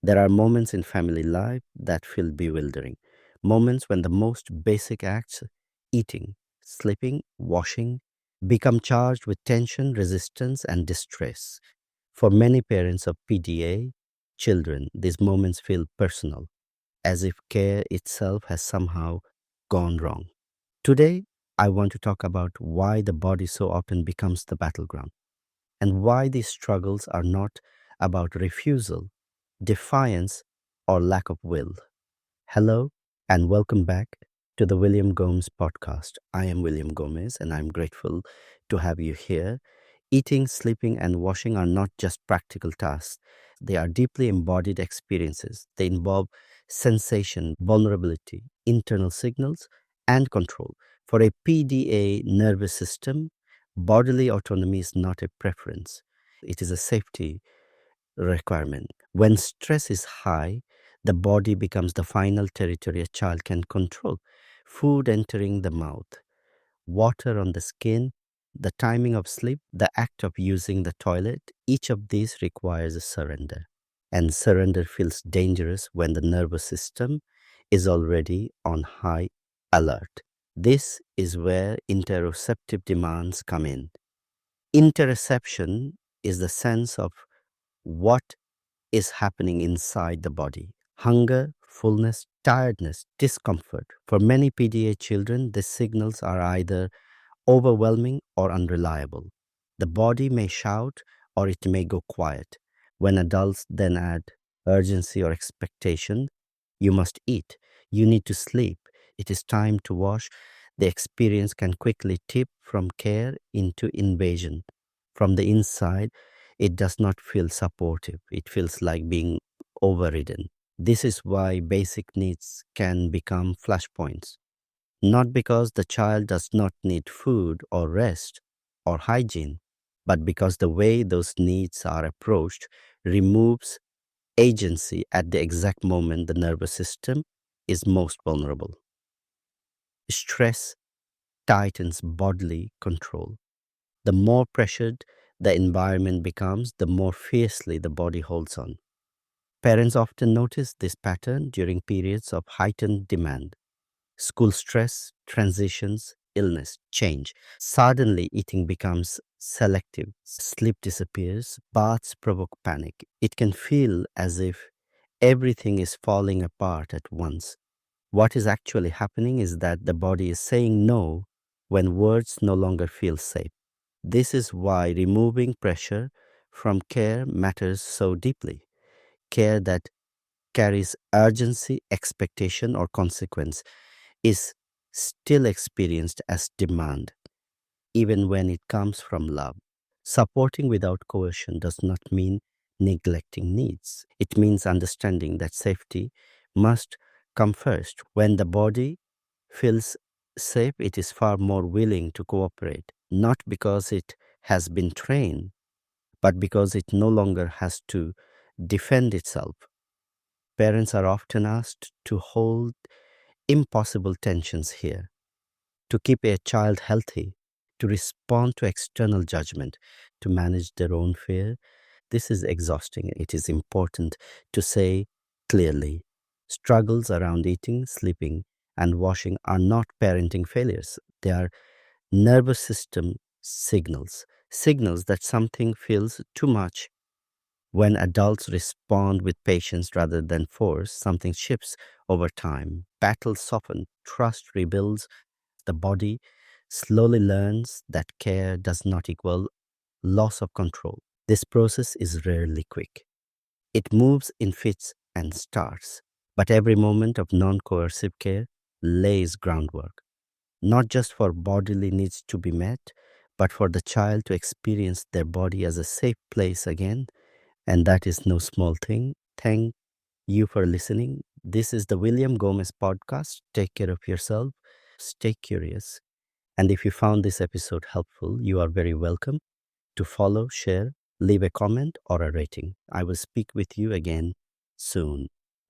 There are moments in family life that feel bewildering. Moments when the most basic acts, eating, sleeping, washing, become charged with tension, resistance, and distress. For many parents of PDA children, these moments feel personal, as if care itself has somehow gone wrong. Today, I want to talk about why the body so often becomes the battleground and why these struggles are not about refusal, defiance, or lack of will. Hello, and welcome back to the William Gomes Podcast. I am William Gomes, and I'm grateful to have you here. Eating, sleeping, and washing are not just practical tasks, they are deeply embodied experiences. They involve sensation, vulnerability, internal signals, and control. For a PDA nervous system, bodily autonomy is not a preference, it is a safety requirement. When stress is high, the body becomes the final territory a child can control. Food entering the mouth, water on the skin, the timing of sleep, the act of using the toilet, each of these requires a surrender. And surrender feels dangerous when the nervous system is already on high alert. This is where interoceptive demands come in. Interoception is the sense of what is happening inside the body. Hunger, fullness, tiredness, discomfort. For many PDA children, the signals are either overwhelming or unreliable. The body may shout or it may go quiet. When adults then add urgency or expectation, you must eat, you need to sleep, it is time to wash, the experience can quickly tip from care into invasion. From the inside, it does not feel supportive. It feels like being overridden. This is why basic needs can become flashpoints. Not because the child does not need food or rest or hygiene, but because the way those needs are approached removes agency at the exact moment the nervous system is most vulnerable. Stress tightens bodily control. The more pressured the environment becomes, the more fiercely the body holds on. Parents often notice this pattern during periods of heightened demand. School stress, transitions, illness, change. Suddenly, eating becomes selective, sleep disappears, baths provoke panic. It can feel as if everything is falling apart at once. What is actually happening is that the body is saying no when words no longer feel safe. This is why removing pressure from care matters so deeply. Care that carries urgency, expectation, or consequence is still experienced as demand, even when it comes from love. Supporting without coercion does not mean neglecting needs. It means understanding that safety must come first. When the body feels safe, it is far more willing to cooperate, not because it has been trained, but because it no longer has to defend itself. Parents are often asked to hold impossible tensions here, to keep a child healthy, to respond to external judgment, to manage their own fear. This is exhausting. It is important to say clearly struggles around eating, sleeping, and washing are not parenting failures. They are nervous system signals, signals that something feels too much. When adults respond with patience rather than force, something shifts over time. Battles soften, trust rebuilds, the body slowly learns that care does not equal loss of control. This process is rarely quick. It moves in fits and starts, but every moment of non coercive care lays groundwork, not just for bodily needs to be met, but for the child to experience their body as a safe place again. And that is no small thing. Thank you for listening. This is the William Gomes Podcast. Take care of yourself, stay curious. And if you found this episode helpful, you are very welcome to follow, share, leave a comment, or a rating. I will speak with you again soon.